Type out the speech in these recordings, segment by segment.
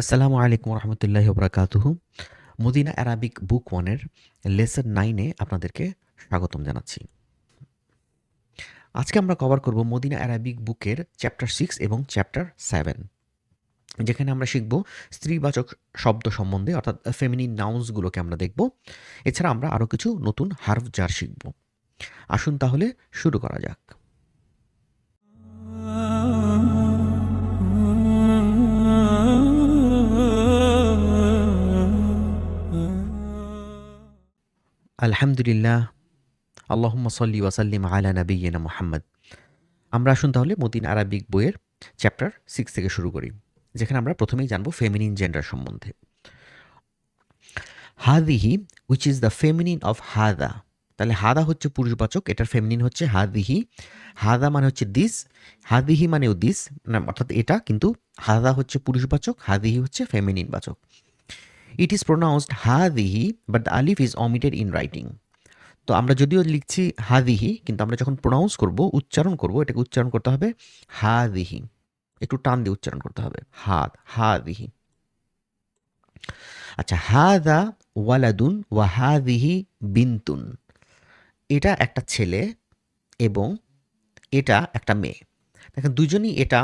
আসসালামু আলাইকুম রহমতুল্লাহি ওবরাকাতুহু। মদিনা অ্যারাবিক বুক ওয়ানের লেসন 9-এ আপনাদেরকে স্বাগতম জানাচ্ছি। আজকে আমরা কভার করব মদিনা অ্যারাবিক বুকের চ্যাপ্টার 6 এবং চ্যাপ্টার 7, যেখানে আমরা শিখব স্ত্রীবাচক শব্দ সম্বন্ধে, অর্থাৎ ফেমিনিন নাউন্সগুলোকে আমরা দেখব। এছাড়া আমরা আরও কিছু নতুন হার্ফ জার শিখব। আসুন তাহলে শুরু করা যাক। আলহামদুলিল্লাহ, আল্লাহুম্মা সাল্লি ওয়া সাল্লিম আলা নাবিয়্যিনা মুহাম্মদ। আমরা আসুন তাহলে মদিনা আরাবিক বইয়ের চ্যাপ্টার 6 থেকে শুরু করি, যেখানে আমরা প্রথমেই জানবো ফেমিনিন জেন্ডার সম্বন্ধে। হাদিহি, which is the feminine of হাদা। তাহলে হাদা হচ্ছে পুরুষবাচক, এটার ফেমিনিন হচ্ছে হাদিহি। হাদা মানে হচ্ছে দিস, হাদিহি মানেও দিস, অর্থাৎ এটা, কিন্তু হাদা হচ্ছে পুরুষবাচক, হাদিহি হচ্ছে ফেমিনিন বাচক। ইট ইজ প্রোনাউন্সড হাদিহি, বাট দ্য আলিফ ইজ অমিটেড ইন রাইটিং। তো আমরা যদিও লিখছি হাদিহি, কিন্তু আমরা যখন প্রোনাউন্স করব, উচ্চারণ করব, এটাকে উচ্চারণ করতে হবে হাদিহি। একটু টান দিয়ে উচ্চারণ করতে হবে, হাদিহি। আচ্ছা, হাদা ওয়ালাদুন ওয়া হাদিহি বিনতুন। এটা একটা ছেলে এবং এটা একটা মেয়ে। দেখেন, দুজনই এটা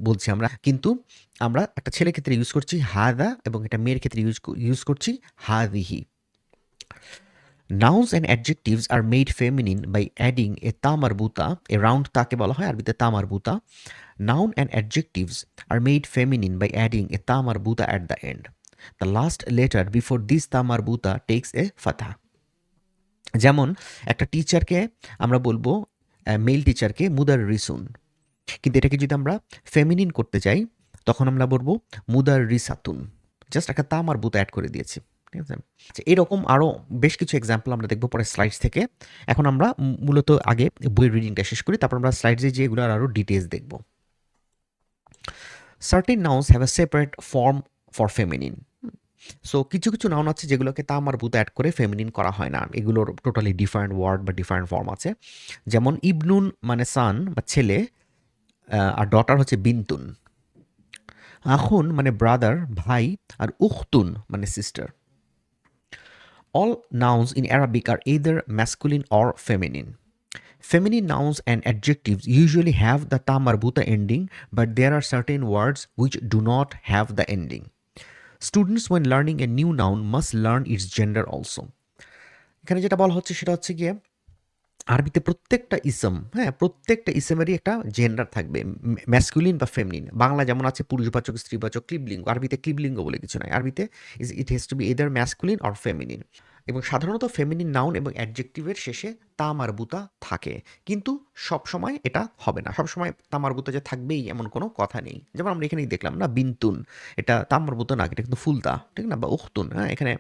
বলছি আমরা, কিন্তু আমরা একটা ছেলের ক্ষেত্রে ইউজ করছি হাদা এবং এটা মেয়ের ক্ষেত্রে ইউজ করছি হাদিহি। Nouns and adjectives are made feminine by adding a ta marbuta, a round তাকে বলা হয় আরবিতে তা মারবুতা। Noun and adjectives are made feminine by adding a ta marbuta at the end. The last letter before this ta marbuta takes a fatha. যেমন একটা টিচারকে আমরা বলবো, মেল টিচারকে মুদার রিসুন, কিন্তু এটাকে যদি আমরা ফেমিনিন করতে চাই তখন আমরা বলবো মুদার রিসাতুন। জাস্ট একটা তা মারবুতা অ্যাড করে দিয়েছি, ঠিক আছে। আচ্ছা, এরকম আরও বেশ কিছু এক্সাম্পল আমরা দেখবো পরে স্লাইডস থেকে। এখন আমরা মূলত আগে বইয়ের রিডিংটা শেষ করি, তারপর আমরা স্লাইডসে যে এগুলোর আরও ডিটেলস দেখব। Certain nouns have a separate form for feminine. So কিছু কিছু নাউন আছে যেগুলোকে তা মারবুতা অ্যাড করে ফেমিনিন করা হয় না, এগুলোর টোটালি ডিফারেন্ট ওয়ার্ড বা ডিফারেন্ট ফর্ম আছে। যেমন ইবনুন মানে সান বা ছেলে, আর ডটার হচ্ছে বিনতুন। আখুন মানে ব্রাদার, ভাই, আর উখতুন মানে sister. All nouns in Arabic are either masculine or feminine. Feminine nouns and adjectives usually have the ta marbuta ending, but there are certain words which do not have the ending. Students, when learning a new noun, must learn its gender also. এখানে যেটা বলা হচ্ছে সেটা হচ্ছে গিয়ে আরবিতে প্রত্যেকটা ইসম, হ্যাঁ, প্রত্যেকটা ইসমেরই একটা জেন্ডার থাকবে, ম্যাসকুলিন বা ফেমিনিন। বাংলা যেমন আছে পুরুষবাচক, স্ত্রীবাচক, ক্লিবলিঙ্গ, আরবিতে ক্লিবলিঙ্গ বলে কিছু নয়। আরবিতে it has to be either masculine or feminine. এবং সাধারণত ফেমিনিন নাউন এবং অ্যাডজেক্টিভের শেষে তা মারবুতা থাকে, কিন্তু সবসময় এটা হবে না। সবসময় তা মারবুতা যে থাকবেই এমন কোনো কথা নেই। যেমন আমরা এখানেই দেখলাম না, বিনতুন, এটা তা মারবুতা না, এটা কিন্তু ফুলতা, ঠিক না, বা উখতুন, হ্যাঁ, এখানে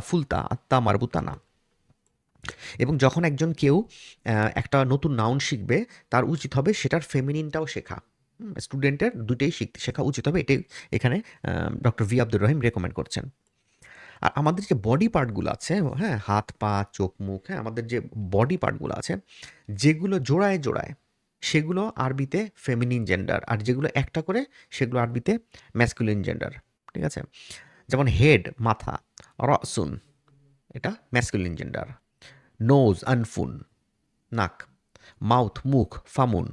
ফুলতা, তা মারবুতা না। এবং যখন একজন কেউ একটা নতুন নাউন শিখবে, তার উচিত হবে সেটার ফেমিনিনটাও শেখা। স্টুডেন্টের দুটোই শেখা উচিত হবে, এটাই এখানে doctor V Abdur Rahim recommend করছেন। আর আমাদের যে বডি পার্টগুলো আছে, হ্যাঁ, হাত পা চোখ মুখ, হ্যাঁ, আমাদের যে বডি পার্টগুলো আছে, যেগুলো জোড়ায় জোড়ায় সেগুলো আরবিতে ফেমিনিন জেন্ডার, আর যেগুলো একটা করে সেগুলো আরবিতে ম্যাসকুলিন জেন্ডার, ঠিক আছে। যেমন হেড মাথা, রসুন এটা ম্যাসকুলিন জেন্ডার, নোজ আনফুন নাক, মাউথ মুখ, ফামুন,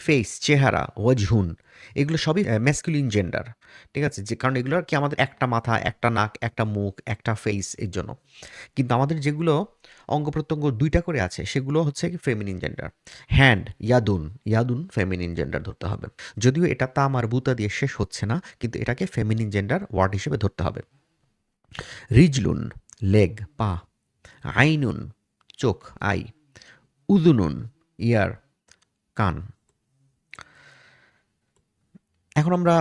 ফেস চেহারা, ওয়াজহুন, এগুলো সবই ম্যাসকুলিন জেন্ডার, ঠিক আছে। যে কারণ এগুলোর কি আমাদের একটা মাথা, একটা নাক, একটা মুখ, একটা ফেস, এর জন্য। কিন্তু আমাদের যেগুলো অঙ্গ প্রত্যঙ্গ দুইটা করে আছে সেগুলো হচ্ছে ফেমিনিন জেন্ডার। হ্যান্ড ইয়াদুন, ইয়াদুন ফেমিনিন জেন্ডার ধরতে হবে, যদিও এটা তা মারবুতা দিয়ে শেষ হচ্ছে না, কিন্তু এটাকে ফেমিনিন জেন্ডার ওয়ার্ড হিসেবে ধরতে হবে। রিজলুন লেগ পা, আইনুন চোখ আই, উদুনুন ইয়ার কান। এখন আমরা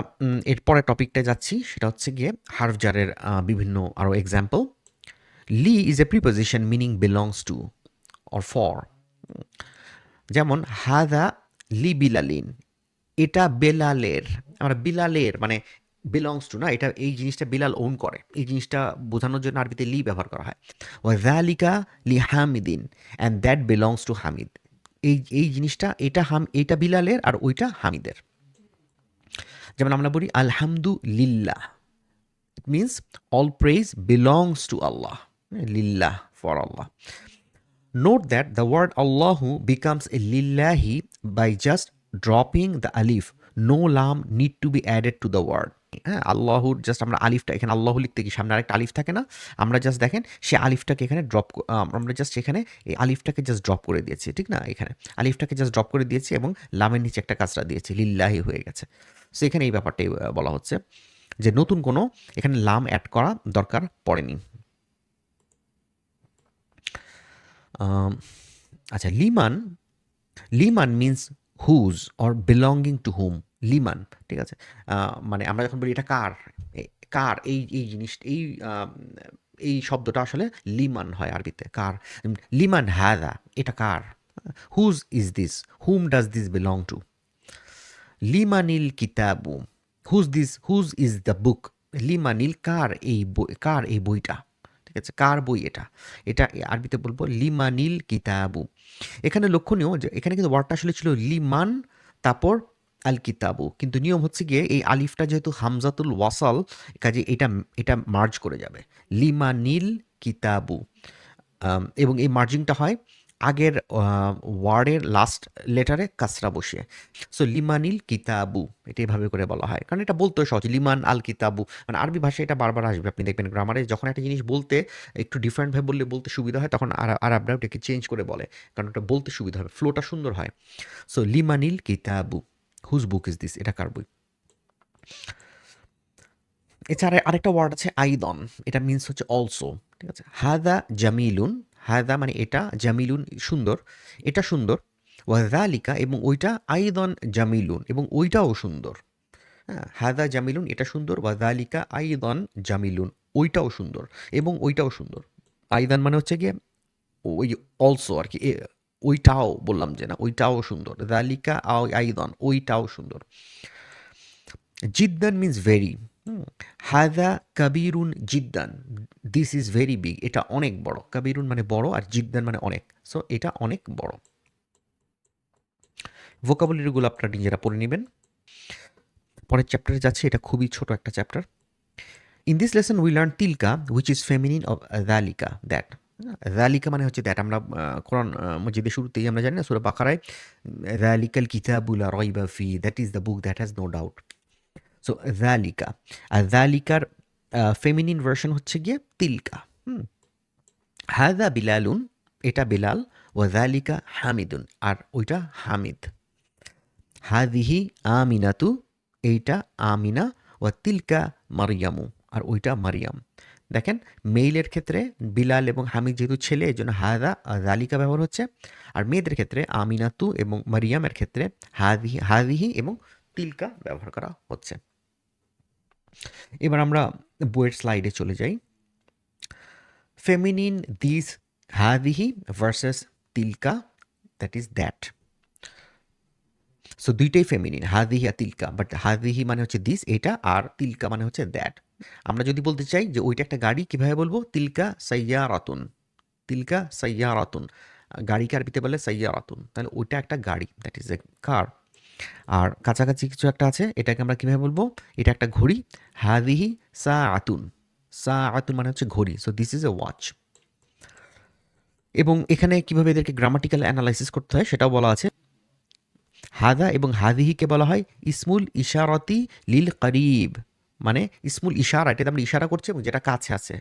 এর পরের টপিকটায় যাচ্ছি, সেটা হচ্ছে গিয়ে হার্ফ জারের বিভিন্ন আরও এক্সাম্পল। লি is a preposition meaning belongs to or for. যেমন হাদা লি বিলালিন, এটা বেলালের। আমরা বিলালের মানে বিলংস টু না, এটা এই জিনিসটা বিলাল ওন করে, এই জিনিসটা বোঝানোর জন্য আরবিতে লি ব্যবহার করা হয়। ওয়াযালিকা লি হামিদিন, and that belongs to Hamid. এই এই জিনিসটা এটা এইটা বিলালের আর ওইটা হামিদের। যেমন আমরা বলি আলহামদুলিল্লাহ, it means all praise belongs to Allah, লিল্লাহ, for Allah. Note that the word Allahu becomes a lillahi by just dropping the alif. No lam need to be added to the word. হ্যাঁ, আল্লাহুর জাস্ট আমরা আলিফটা এখানে আল্লাহু লিখতে কি সামনে আরেকটা আলিফ থাকে না, আমরা জাস্ট দেখেন সে আলিফটাকে এখানে ড্রপ, আমরা জাস্ট এখানে এই আলিফটাকে জাস্ট ড্রপ করে দিয়েছি, ঠিক না, এখানে আলিফটাকে জাস্ট ড্রপ করে দিয়েছি এবং লামের নিচে একটা কাসরা দিয়েছি, লিল্লাহি হয়ে গেছে। সো এখানে এই ব্যাপারটাই বলা হচ্ছে যে নতুন কোনো এখানে লাম অ্যাড করা দরকার পড়েনি। আচ্ছা, লিমান, লিমান means whose or belonging to whom, লিমান, ঠিক আছে। মানে আমরা যখন বলি এটা কার, কার এই এই জিনিস এই শব্দটা আসলে লিমান হয় আরবিতে, কার। লিমান হ্যাদা, এটা কার, whose is this, whom does this belong to. লিমানিল কিতাবু, whose this, whose is the book. লিমানিল, কার এই বই, কার এই বইটা, ঠিক আছে, কার বই এটা, এটা আরবিতে বলবো লিমানিল কিতাবু। এখানে লক্ষণীয় যে এখানে কিন্তু ওয়ার্ডটা আসলে ছিল লিমান, তারপর আল কিতাবু, কিন্তু নিয়ম হচ্ছে গিয়ে এই আলিফটা যেহেতু হামজাতুল ওয়াসাল, কাজে এটা এটা মার্জ করে যাবে, লিমানিল কিতাবু। এবং এই মার্জিংটা হয় আগের ওয়ার্ডের লাস্ট লেটারে কাসরা বসিয়ে। সো লিমানিল কিতাবু, এটা এভাবে করে বলা হয়, কারণ এটা বলতেও সহজ, লিমান আল কিতাবু, মানে আরবি ভাষায় এটা বারবার আসবে, আপনি দেখবেন গ্রামারে যখন একটা জিনিস বলতে একটু ডিফারেন্টভাবে বললে বলতে সুবিধা হয়, তখন আরবরা ওটাকে চেঞ্জ করে বলে, কারণ ওটা বলতে সুবিধা হবে, ফ্লোটা সুন্দর হয়। সো লিমানিল কিতাবু, হুজ বুক ইজ দিস, এটা কার বই। এছাড়া আরেকটা ওয়ার্ড আছে আইদন, এটা মিনস হচ্ছে অলসো, ঠিক আছে। হাদা জামিলুন, হাদা মানে এটা, জামিলুন সুন্দর, এটা সুন্দর, ওয়াজালিকা এবং ওইটা, আইদন জামিলুন এবং ওইটাও সুন্দর। হ্যাঁ, হাদা জামিলুন এটা সুন্দর, ওয়াজালিকা আইদন জামিলুন ওইটাও সুন্দর এবং ওইটাও সুন্দর। আইদান মানে হচ্ছে গিয়ে ওই অলসো আর কি, ওইটাও বললাম যে না, ওইটাও সুন্দর, জালিকা আইদন ওইটাও সুন্দর। জিদ্দান মিন্স ভেরি, হাদা কাবিরুন জিদ্দান, দিস ইজ ভেরি বিগ, এটা অনেক বড়, কাবিরুন মানে বড় আর জিদ্দান মানে অনেক, সো এটা অনেক বড়। ভোকাবুলারিগুলো আপনারা নিজেরা পড়ে নেবেন। পরের চ্যাপ্টারে যাচ্ছে, এটা খুবই ছোট একটা chapter. In this lesson we learn তিলকা হুইচ ইজ ফেমিনিন অফ দ্যালিকা, দ্যাট। দ্যালিকা মানে হচ্ছে দ্যাট, আমরা কোরআন মজিদের শুরুতেই আমরা জানি না সূরা বাকারায়, দ্যালিকাল কিতাবু লা রাইবা ফি, that is the book that has no doubt. So দ্যালিকা, আর দ্যালিকার ফেমিনিন ভার্সন হচ্ছে গিয়ে তিলকা। হাদা বিলালুন, এটা বিলাল, ওয়াজালিকা হামিদুন আর ওইটা হামিদ। হাদিহি আমিনাতু, এইটা আমিনা, ওয়া তিলকা মারিয়ামু আর ওইটা মারিয়াম। দেখেন মেইলের ক্ষেত্রে বিলাল এবং হামিদ যেহেতু ছেলে, এই জন্য হাদা জালিকা ব্যবহার হচ্ছে, আর মেয়েদের ক্ষেত্রে আমিনাতু এবং মারিয়ামের ক্ষেত্রে হাদিহি, হাদিহি এবং তিলকা ব্যবহার করা হচ্ছে। এবার আমরা বইয়ের স্লাইডে চলে যাই। ফেমিনিন দিস, হাদিহি ভার্সেস তিলকা, দ্যাট ইজ দ্যাট। সো দুইটাই ফেমিনিন, হাদিহি আর তিলকা, বাট হাদিহি মানে হচ্ছে দিস এটা, আর তিলকা মানে হচ্ছে দ্যাট। আমরা যদি বলতে চাই যে ওইটা একটা গাড়ি, কিভাবে বলবো, তিলকা সাইয়ারাতুন, তিলকা সাইয়ারাতুন, গাড়িকে আরবিতে বলে সাইয়ারাতুন, তাহলে ওইটা একটা গাড়ি, দ্যাট ইজ এ কার। আর কাছাকাছি কিছু একটা আছে, এটাকে আমরা কিভাবে বলবো, এটা একটা ঘড়ি, হাদিহি সা আতুন, সা আতুন মানে হচ্ছে ঘড়ি, so this is a watch. এবং এখানে কিভাবে এদেরকে গ্রামাটিক্যাল অ্যানালাইসিস করতে হয় সেটাও বলা আছে। হাদা এবং হাদিহিকে বলা হয় ইসমুল ইশারতি লিল করিব, মানে ইসমুল ইশারা, এটাতে আমরা ইশারা করছি এবং যেটা কাছে আছে,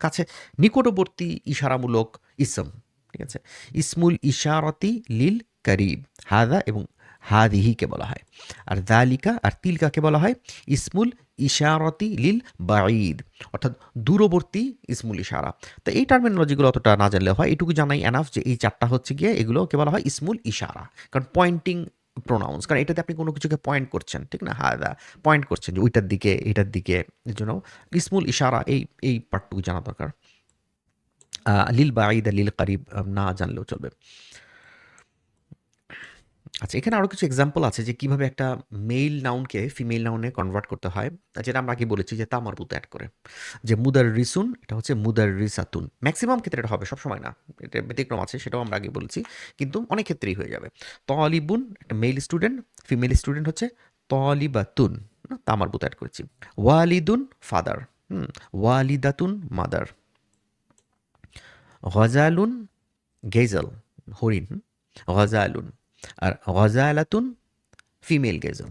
কাছে নিকটবর্তী ইশারামূলক ইসম, ঠিক আছে। ইসমুল ইশারতি লিল করিব, হাদা এবং হাদিহিকে বলা হয়। আর দালিকা আর তিলকাকে বলা হয় ইসমুল ইশারতি লিল বাঈদ, অর্থাৎ দূরবর্তী ইসমুল ইশারা। তো এই টার্মিনোলজিগুলো অতটা না জানলে হয়, এটুকু জানাই এনাফ যে এই চারটা হচ্ছে গিয়ে এগুলোকে বলা হয় ইসমুল ইশারা, কারণ পয়েন্টিং প্রোনাউন্স, কারণ এটাতে আপনি কোনো কিছুকে পয়েন্ট করছেন, ঠিক না, হাদা পয়েন্ট করছেন যে ওইটার দিকে এটার দিকে, এর জন্য ইসমুল ইশারা এই পার্টটুকু জানা দরকার। লিল বাঈদ লিল করিব না জানলেও চলবে। আচ্ছা, এখানে আরো কিছু এক্সাম্পল আছে যে কিভাবে একটা মেইল নাউনকে ফিমেল নাউনে কনভার্ট করতে হয়, যেটা আমরা আগে বলেছি যে তামারবুত অ্যাড করে। যে মুদার রিসুন, এটা হচ্ছে মুদার রিসাতুন, ম্যাক্সিমাম ক্ষেত্রে এটা হবে, সবসময় না, এটা ব্যতিক্রম আছে, সেটাও আমরা আগে বলেছি, কিন্তু অনেক ক্ষেত্রেই হয়ে যাবে। তলিবুন একটা মেল স্টুডেন্ট, ফিমেল স্টুডেন্ট হচ্ছে তলিবাতুন, না, তা মারবুত অ্যাড করেছি। ওয়ালিদুন ফাদার, ওয়ালিদাতুন মাদার, গজালুন গেজল হরিণ, গজালুন, আর গজালাতুন ফিমেল গেজল,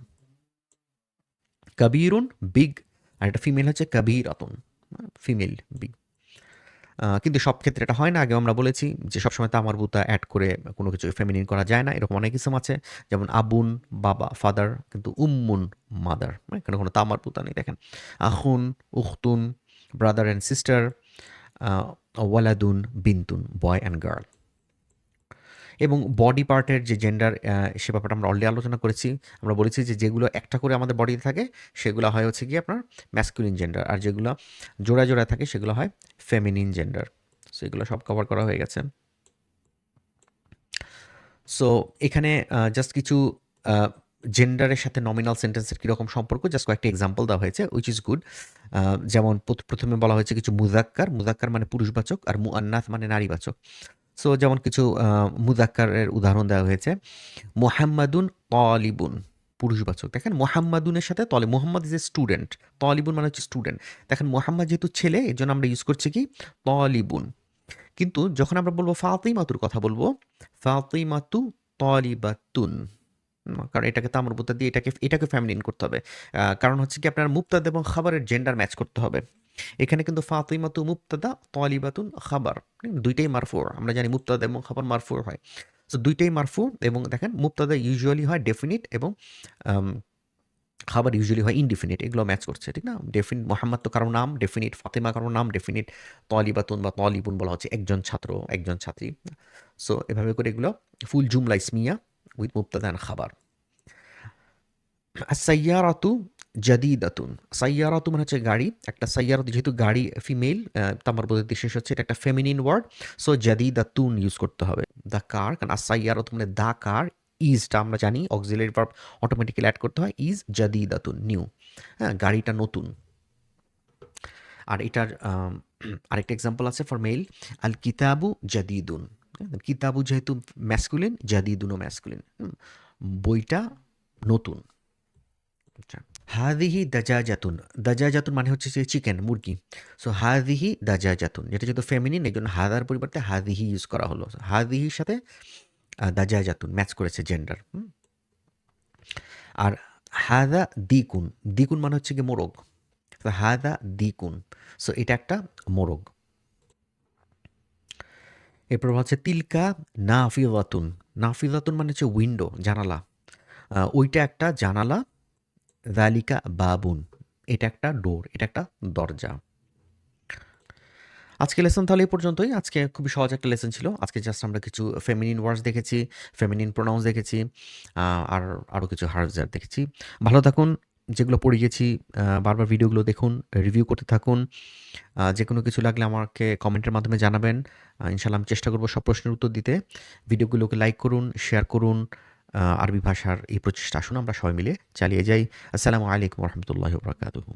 কবিরুন বিগ, আর একটা ফিমেল হচ্ছে কবিরাতুন, ফিমেল বিগ। কিন্তু সব ক্ষেত্রে এটা হয় না। আগেও আমরা বলেছি যে সবসময় তামার বুতা অ্যাড করে কোনো কিছু ফেমিনিন করা যায় না। এরকম অনেক ইসম আছে, যেমন আবুন বাবা, ফাদার, কিন্তু উম্মুন মাদার, এখানে কোনো তামার বুতা নেই। দেখেন আখুন, উখতুন, ব্রাদার অ্যান্ড সিস্টার, ওয়ালাদুন বিন্তুন, বয় অ্যান্ড গার্ল। এবং বডি পার্টের যে জেন্ডার, সে ব্যাপারটা আমরা অলরেডি আলোচনা করেছি। আমরা বলেছি যে যেগুলো একটা করে আমাদের বডিতে থাকে সেগুলো হয় হচ্ছে গিয়ে আপনার ম্যাসকুলিন জেন্ডার, আর যেগুলো জোড়া জোড়া থাকে সেগুলো হয় ফেমিনিন জেন্ডার। সো এগুলো সব কভার করা হয়ে গেছে। সো এখানে জাস্ট কিছু জেন্ডারের সাথে নমিনাল সেন্টেন্সের কীরকম সম্পর্ক, জাস্ট কয়েকটি এক্সাম্পল দেওয়া হয়েছে, উইচ ইজ গুড। যেমন প্রথমে বলা হয়েছে কিছু মুজাক্কার, মুজাক্কার মানে পুরুষবাচক, আর মুআন্নাস মানে নারীবাচক। সো যেমন কিছু মুজাক্কারের উদাহরণ দেওয়া হয়েছে, মুহাম্মাদুন তালিবুন, পুরুষবাচক। দেখেন মুহাম্মাদুনের সাথে তলে, মুহাম্মদ ইজ এ স্টুডেন্ট, তালিবুন মানে হচ্ছে স্টুডেন্ট। দেখেন মুহাম্মদ যেহেতু ছেলে, এর জন্য আমরা ইউজ করছি কি তালিবুন। কিন্তু যখন আমরা বলবো ফাতিমাতুর কথা বলবো, ফাতিমাতু তালিবাতুন, কারণ এটাকে তামর বুতা দিয়ে এটাকে ফেমিনিন করতে হবে। কারণ হচ্ছে কি আপনার মুবতাদা এবং খাবারের জেন্ডার ম্যাচ করতে হবে। এখানে কিন্তু ফাতিমাতু মুবতাদা, তালিবাতুন খাবার, দুইটাই মারফু। আমরা জানি মুবতাদা এবং খাবার মারফু হয়। সো দুইটাই মারফু, এবং দেখেন মুবতাদা ইউজুয়ালি হয় ডেফিনিট এবং আম, খাবার ইউজুয়ালি হয় ইনডিফিনিট। এগুলো ম্যাচ করছে, ঠিক না? ডেফিনিট মোহাম্মদ তো কারো নাম, ডেফিনিট ফাতেমা কারো নাম, ডেফিনিট তলিবাতুন বা তলিবুন বলা হচ্ছে একজন ছাত্র, একজন ছাত্রী। সো এভাবে করে এগুলো ফুল জুমলা ইসমিয়া উইথ মুবতাদা এন্ড খাবার। সাইয়ারাতু জাদিদাতুন, সাইয়ারাতু মানে হচ্ছে গাড়ি। একটা সাইয়ারাতু যেহেতু গাড়ি ফিমেল, তামার বোধের শেষ হচ্ছে, এটা একটা ফেমিনিন ওয়ার্ড। সো জাদিদাতুন ইউজ করতে হবে। দ্য কার, কারণ সাইয়ারাতু মানে দ্য কার, ইজটা আমরা জানি অক্সিলারি ভার্ব অটোমেটিক্যালি অ্যাড করতে হয়, ইজ জাদিদাতুন নিউ, হ্যাঁ গাড়িটা নতুন। আর এটার আরেকটা এক্সাম্পল আছে ফর মেল, আল কিতাবু জাদিদুন, কিতাবু যেহেতু ম্যাসকুলিন, জাদিদুনও ম্যাসকুলিন, বইটা নতুন। আচ্ছা, হাদিহি দাজাজাতুন, দাজাজাতুন মানে হচ্ছে যে চিকেন, মুরগি। সো হাদিহি দাজাজাতুন, যেটা যেহেতু ফেমিনিন এই জন্য হাদার পরিবর্তে হাদিহি ইউজ করা হলো। হাদিহির সাথে দাজাজাতুন ম্যাচ করেছে জেন্ডার। আর হাদা দ্বিগুণ, দ্বিগুণ মানে হচ্ছে কি মোরগ, তো হাদা দ্বিগুণ, সো এটা একটা মোরগ। এরপর হচ্ছে তিলকা নাফিদাতুন, নাফিদাতুন মানে হচ্ছে উইন্ডো, জানালা, ওইটা একটা জানালা। যালিকা বাবুন, এটা একটা ডোর, এটা একটা দরজা। আজকে লেসন তাহলে এই পর্যন্তই। আজকে খুবই সহজ একটা লেসন ছিল। আজকে জাস্ট আমরা কিছু ফেমিনিন ওয়ার্ডস দেখেছি, ফেমিনিন প্রোনাউন্স দেখেছি, আর আরও কিছু হার্বস দেখেছি। ভালো থাকুন। যেগুলো পড়ে গেছি বারবার ভিডিওগুলো দেখুন, রিভিউ করতে থাকুন। যে কোনো কিছু লাগলে আমাকে কমেন্টের মাধ্যমে জানাবেন। ইনশাআল্লাহ আমি চেষ্টা করব সব প্রশ্নের উত্তর দিতে। ভিডিওগুলোকে লাইক করুন, শেয়ার করুন। আরবি ভাষার এই প্রচেষ্টা আসুন আমরা সবাই মিলে চালিয়ে যাই। আসসালামু আলাইকুম ওয়া রাহমাতুল্লাহি ওয়া বারাকাতুহু।